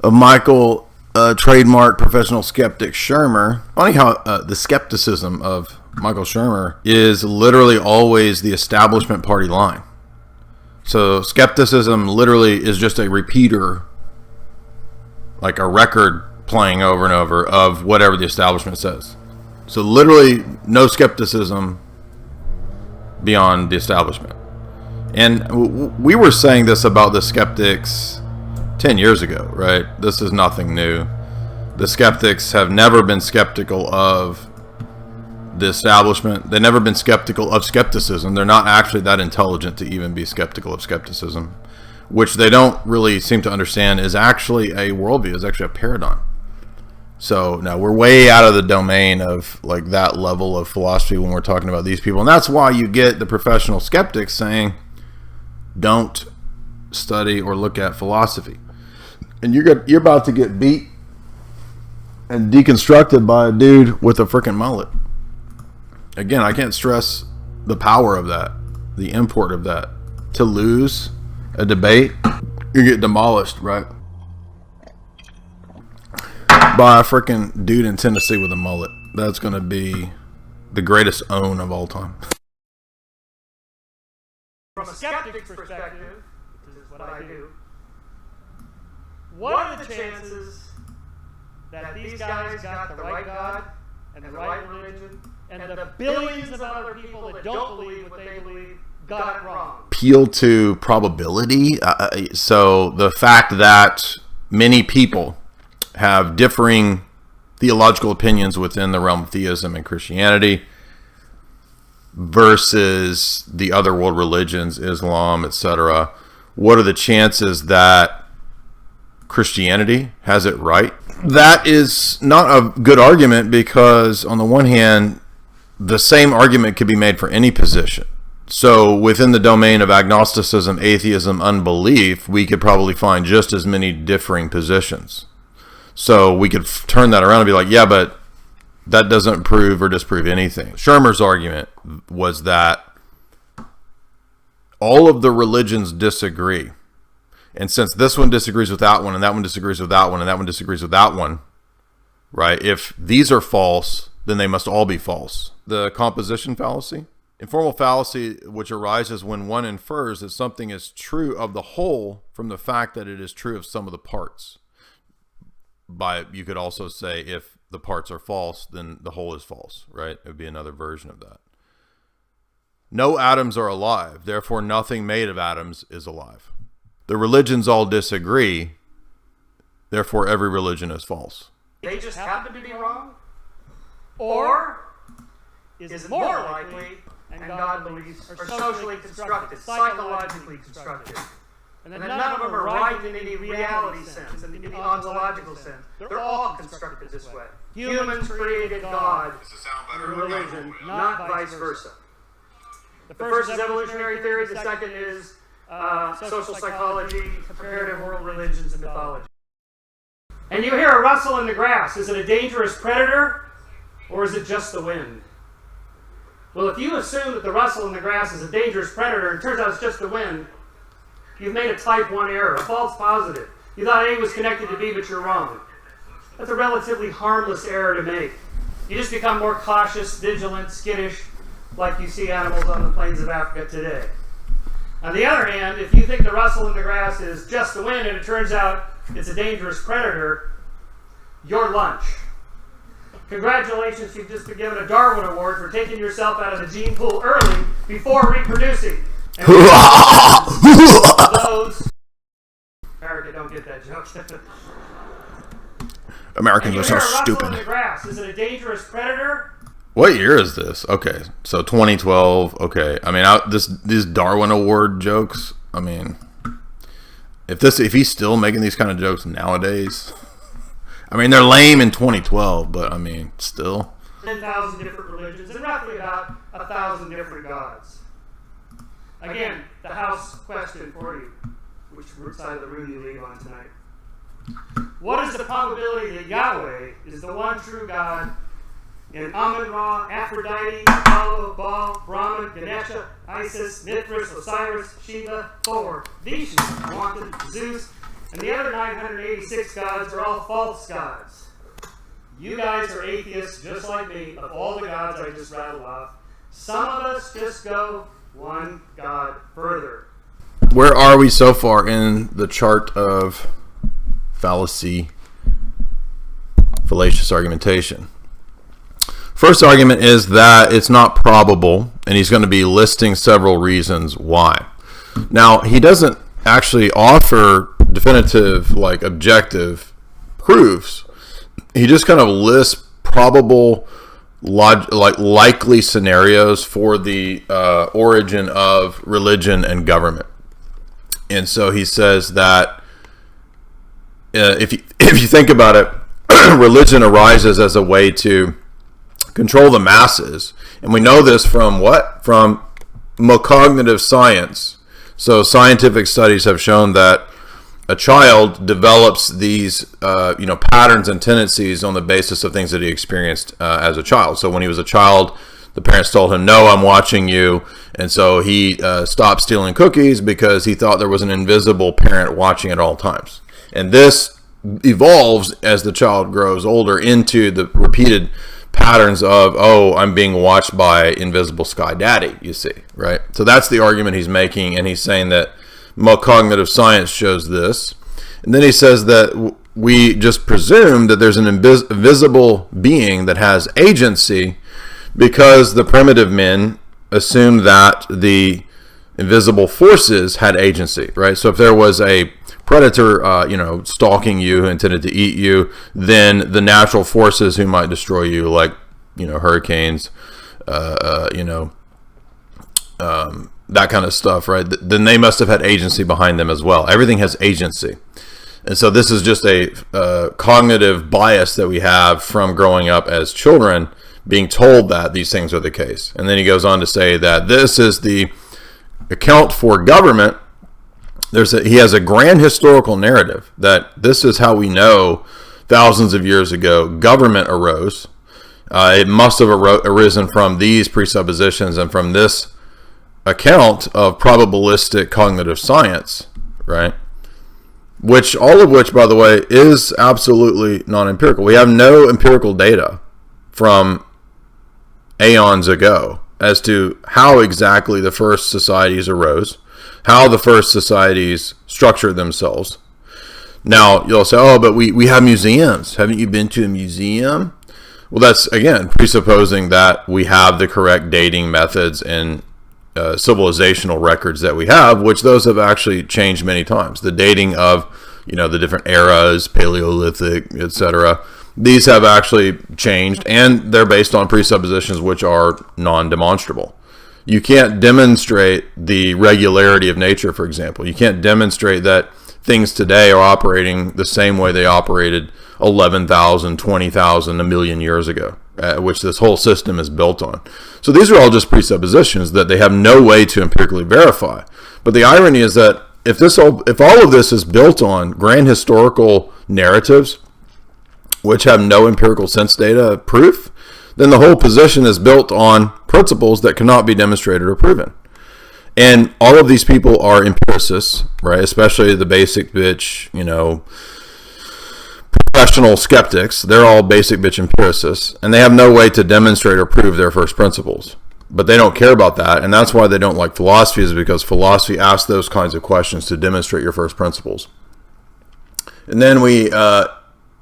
of Michael trademark professional skeptic Shermer. Funny how the skepticism of Michael Shermer is literally always the establishment party line. So skepticism literally is just a repeater, like a record playing over and over of whatever the establishment says. So literally no skepticism beyond the establishment. And we were saying this about the skeptics 10 years ago, right? This is nothing new. The skeptics have never been skeptical of the establishment. They've never been skeptical of skepticism. They're not actually that intelligent to even be skeptical of skepticism, which they don't really seem to understand is actually a worldview, is actually a paradigm. So now we're way out of the domain of like that level of philosophy when we're talking about these people. And that's why you get the professional skeptics saying, don't study or look at philosophy. And you're about to get beat and deconstructed by a dude with a freaking mullet. Again, I can't stress the power of that, the import of that. To lose a debate, you get demolished, right? By a freaking dude in Tennessee with a mullet. That's going to be the greatest own of all time. From a skeptic's perspective, which is what I do, what are the chances that these guys got the right God and the right religion, and the billions of other people that don't believe what they believe got it wrong? Appeal to probability. So the fact that many people have differing theological opinions within the realm of theism and Christianity versus the other world religions, Islam, etc. What are the chances that Christianity has it right? That is not a good argument because on the one hand, the same argument could be made for any position. So within the domain of agnosticism, atheism, unbelief, we could probably find just as many differing positions. So we could turn that around and be like, yeah, but that doesn't prove or disprove anything. Shermer's argument was that all of the religions disagree. And since this one disagrees with that one, and that one disagrees with that one, and that one disagrees with that one, right? If these are false, then they must all be false. The composition fallacy. Informal fallacy, which arises when one infers that something is true of the whole from the fact that it is true of some of the parts. You could also say if the parts are false, then the whole is false, right? It would be another version of that. No atoms are alive, therefore nothing made of atoms is alive. The religions all disagree, therefore every religion is false. They just happen to be wrong? Or is it more likely, and God beliefs are socially constructed, psychologically constructed, and then none of them are right in any reality sense, in the ontological sense. They're all constructed this way. Humans created God and religion, not vice versa. The first is evolutionary theory, the second is social psychology, comparative world religions, and mythology. And you hear a rustle in the grass. Is it a dangerous predator, or is it just the wind? Well, if you assume that the rustle in the grass is a dangerous predator, and it turns out it's just the wind, you've made a type 1 error, a false positive. You thought A was connected to B, but you're wrong. That's a relatively harmless error to make. You just become more cautious, vigilant, skittish, like you see animals on the plains of Africa today. On the other hand, if you think the rustle in the grass is just the wind and it turns out it's a dangerous predator, you're lunch. Congratulations, you've just been given a Darwin Award for taking yourself out of the gene pool early before reproducing. And those America don't get that joke. Americans are so stupid. In the grass. Is it a dangerous predator? What year is this? Okay, so 2012. Okay, I mean, these Darwin Award jokes. I mean, if he's still making these kind of jokes nowadays, I mean, they're lame in 2012, but I mean, still. 10,000 different religions and roughly about 1,000 different gods. Again, the house question for you, which side of the room you leave on tonight. What is the probability that Yahweh is the one true God in Amun-Ra, Aphrodite, Apollo, Baal, Brahman, Ganesha, Isis, Mithras, Osiris, Shiva, Thor, Vishnu, Wanton, Zeus, And the other 986 gods are all false gods. You guys are atheists just like me, of all the gods I just rattled off. Some of us just go one god further. Where are we so far in the chart of fallacious argumentation? First argument is that it's not probable, and he's going to be listing several reasons why. Now, he doesn't actually offer definitive, objective proofs. He just kind of lists probable, likely scenarios for the origin of religion and government. And so he says that if you think about it, religion arises as a way to control the masses. And we know this from what? From cognitive science. So scientific studies have shown that a child develops these patterns and tendencies on the basis of things that he experienced as a child. So when he was a child, the parents told him, "No, I'm watching you." And so he stopped stealing cookies because he thought there was an invisible parent watching at all times. And this evolves as the child grows older into the repeated patterns of, "Oh, I'm being watched by invisible sky daddy," you see, right? So that's the argument he's making, and he's saying that cognitive science shows this. And then he says that we just presume that there's an invisible being that has agency because the primitive men assumed that the invisible forces had agency, right? So if there was a predator, stalking you, intended to eat you, then the natural forces who might destroy you, like, hurricanes, that kind of stuff, right? Then they must have had agency behind them as well. Everything has agency. And so this is just a cognitive bias that we have from growing up as children, being told that these things are the case. And then he goes on to say that this is the account for government. He has a grand historical narrative that this is how we know thousands of years ago government arose. It must have arisen from these presuppositions and from this account of probabilistic cognitive science, right? All of which, by the way, is absolutely non-empirical. We have no empirical data from aeons ago as to how exactly the first societies arose, how the first societies structured themselves. Now, you'll say, "Oh, but we have museums. Haven't you been to a museum?" Well, that's, again, presupposing that we have the correct dating methods and civilizational records that we have, which those have actually changed many times. The dating of, the different eras, Paleolithic, etc., these have actually changed, and they're based on presuppositions which are non-demonstrable. You can't demonstrate the regularity of nature, for example. You can't demonstrate that things today are operating the same way they operated 11,000, 20,000, a million years ago, which this whole system is built on. So these are all just presuppositions that they have no way to empirically verify. But the irony is that if all of this is built on grand historical narratives, which have no empirical sense data proof, then the whole position is built on principles that cannot be demonstrated or proven. And all of these people are empiricists, right? Especially the basic bitch, professional skeptics. They're all basic bitch empiricists, and they have no way to demonstrate or prove their first principles. But they don't care about that, and that's why they don't like philosophy, is because philosophy asks those kinds of questions to demonstrate your first principles. And then we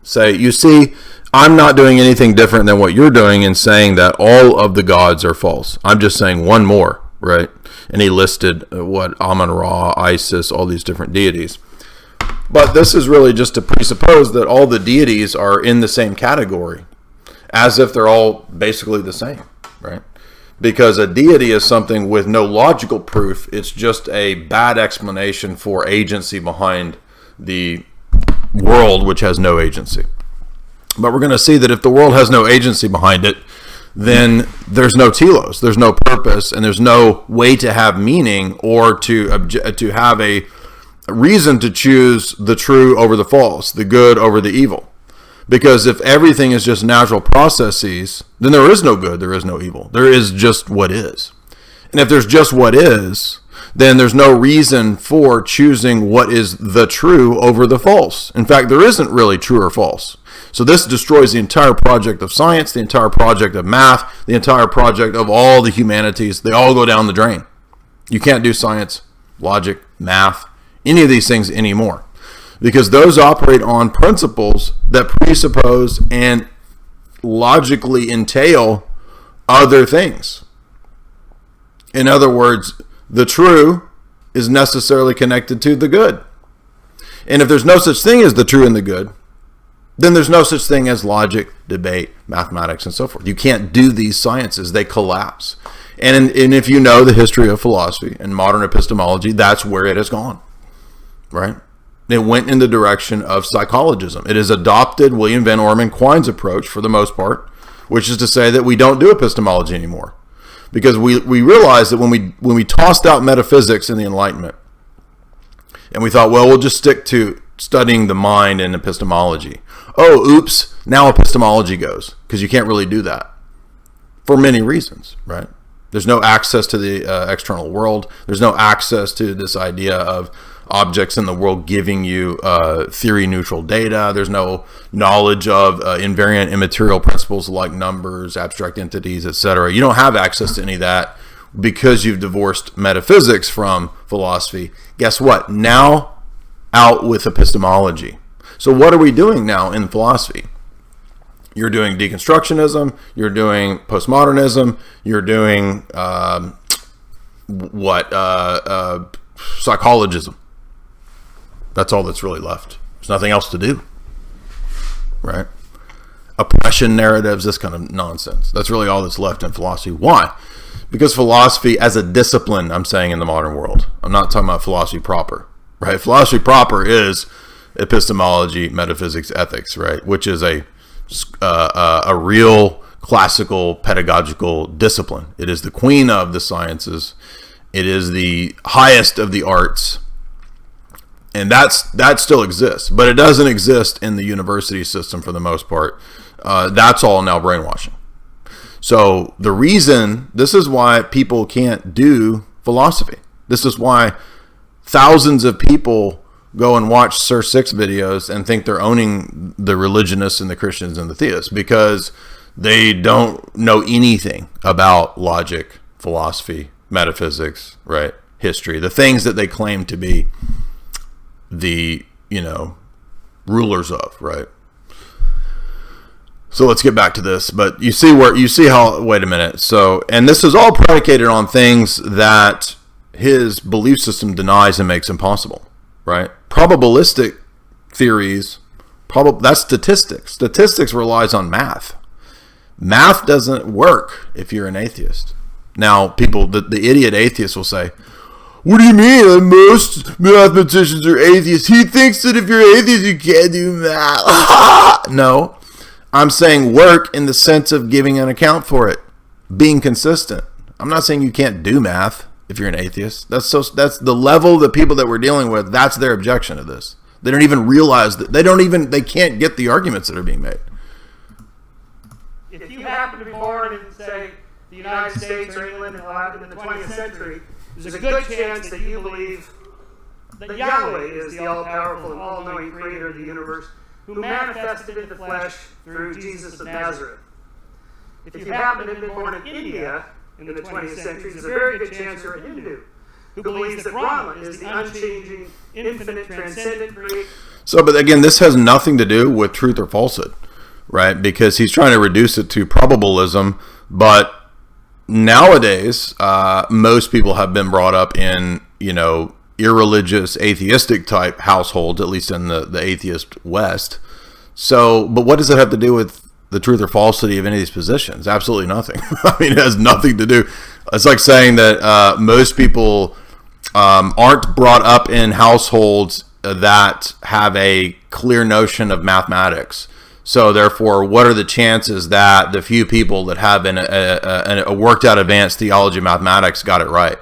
say, you see, I'm not doing anything different than what you're doing in saying that all of the gods are false. I'm just saying one more, right? And he listed Amun-Ra, Isis, all these different deities. But this is really just to presuppose that all the deities are in the same category, as if they're all basically the same, right? Because a deity is something with no logical proof. It's just a bad explanation for agency behind the world, which has no agency. But we're going to see that if the world has no agency behind it, then there's no telos, there's no purpose, and there's no way to have meaning or to have a reason to choose the true over the false, the good over the evil. Because if everything is just natural processes, then there is no good, there is no evil. There is just what is. And if there's just what is, then there's no reason for choosing what is the true over the false. In fact, there isn't really true or false. So this destroys the entire project of science, the entire project of math, the entire project of all the humanities. They all go down the drain. You can't do science, logic, math, any of these things anymore, because those operate on principles that presuppose and logically entail other things. In other words, the true is necessarily connected to the good. And if there's no such thing as the true and the good, then there's no such thing as logic, debate, mathematics, and so forth. You can't do these sciences. They collapse. And if you know the history of philosophy and modern epistemology, that's where it has gone, right? It went in the direction of psychologism. It has adopted William Van Orman Quine's approach for the most part, which is to say that we don't do epistemology anymore. Because we realized that when we tossed out metaphysics in the Enlightenment, and we thought, well, we'll just stick to studying the mind and epistemology. Oh, oops, now epistemology goes, because you can't really do that for many reasons, right? There's no access to the external world. There's no access to this idea of objects in the world giving you theory-neutral data. There's no knowledge of invariant immaterial principles like numbers, abstract entities, etc. You don't have access to any of that because you've divorced metaphysics from philosophy. Guess what? Now, out with epistemology. So what are we doing now in philosophy? You're doing deconstructionism. You're doing postmodernism. You're doing psychologism. That's all that's really left. There's nothing else to do, right? Oppression narratives, this kind of nonsense. That's really all that's left in philosophy. Why? Because philosophy as a discipline, I'm saying, in the modern world. I'm not talking about philosophy proper, right? Philosophy proper is epistemology, metaphysics, ethics, right? Which is a real classical pedagogical discipline. It is the queen of the sciences. It is the highest of the arts. And that still exists, but it doesn't exist in the university system for the most part. That's all now brainwashing. So the reason, this is why people can't do philosophy. This is why thousands of people go and watch Sir Six videos and think they're owning the religionists and the Christians and the theists, because they don't know anything about logic, philosophy, metaphysics, right? History, the things that they claim to be the, rulers of, right? So let's get back to this. But you see how, wait a minute. So, and this is all predicated on things that his belief system denies and makes impossible, right? Probabilistic theories, that's statistics. Statistics relies on math. Math doesn't work if you're an atheist. Now, people, the idiot atheists will say, what do you mean? Most mathematicians are atheists. He thinks that if you're atheist, you can't do math. No, I'm saying work in the sense of giving an account for it, being consistent. I'm not saying you can't do math if you're an atheist. That's the level of the people that we're dealing with. That's their objection to this. They don't even realize that they can't get the arguments that are being made. If you happen to be born in, say, the United States or England in the 20th century, there's a good chance that you believe that Yahweh is the all-powerful and all-knowing creator of the universe, who manifested in the flesh through Jesus of Nazareth. If you happen to have been born in India in the 20th century, there's a very good chance you're a Hindu who believes that Brahma is the unchanging, infinite, transcendent creator. So, but again, this has nothing to do with truth or falsehood, right? Because he's trying to reduce it to probabilism, but nowadays, most people have been brought up in, irreligious, atheistic type households, at least in the atheist West. So, but what does it have to do with the truth or falsity of any of these positions? Absolutely nothing. I mean, it has nothing to do. It's like saying that most people aren't brought up in households that have a clear notion of mathematics. So therefore, what are the chances that the few people that have a worked out advanced theology of mathematics got it right?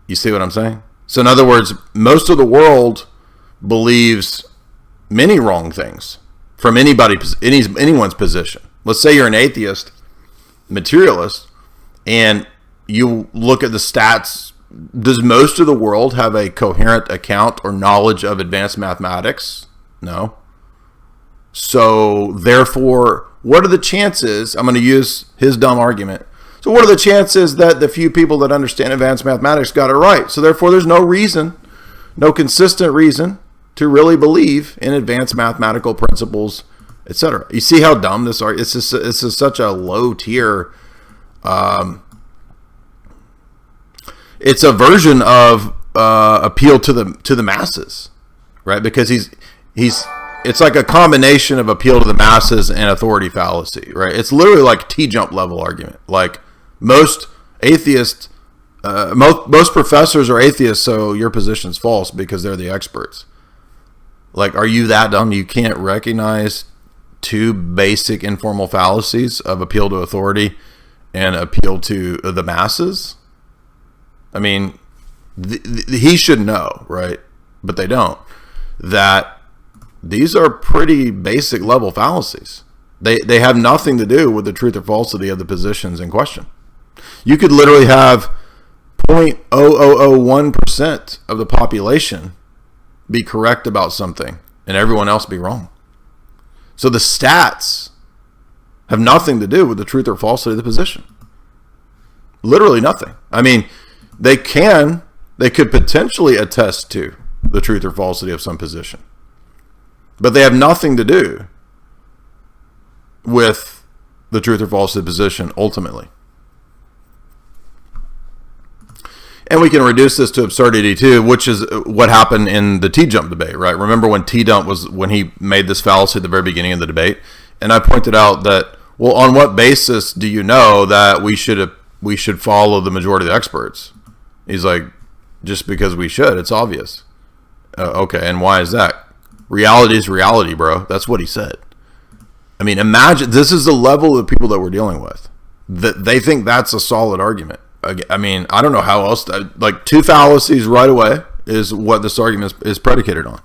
You see what I'm saying? So in other words, most of the world believes many wrong things from anyone's position. Let's say you're an atheist, materialist, and you look at the stats. Does most of the world have a coherent account or knowledge of advanced mathematics? No. So, therefore, what are the chances? I'm going to use his dumb argument. So, what are the chances that the few people that understand advanced mathematics got it right? So, therefore, there's no reason, no consistent reason to really believe in advanced mathematical principles, etc. You see how dumb this is? This is such a low tier. It's a version of appeal to the masses, right? Because it's like a combination of appeal to the masses and authority fallacy, right? It's literally like T-jump level argument. Like most atheists, most professors are atheists, so your position's false because they're the experts. Like, are you that dumb you can't recognize two basic informal fallacies of appeal to authority and appeal to the masses? I mean, he should know, right? But they don't. That these are pretty basic level fallacies. They have nothing to do with the truth or falsity of the positions in question. You could literally have 0.0001% of the population be correct about something and everyone else be wrong. So the stats have nothing to do with the truth or falsity of the position. Literally nothing. I mean, they could potentially attest to the truth or falsity of some position, but they have nothing to do with the truth or falsity of the position ultimately. And we can reduce this to absurdity too, which is what happened in the T-jump debate, right? Remember when T-jump was, when he made this fallacy at the very beginning of the debate? And I pointed out that, well, on what basis do you know that we should follow the majority of the experts? He's like, just because we should. It's obvious. Okay, and why is that? Reality is reality, bro. That's what he said. I mean, imagine, this is the level of the people that we're dealing with. That they think that's a solid argument. I mean, I don't know how else. Like, two fallacies right away is what this argument is predicated on.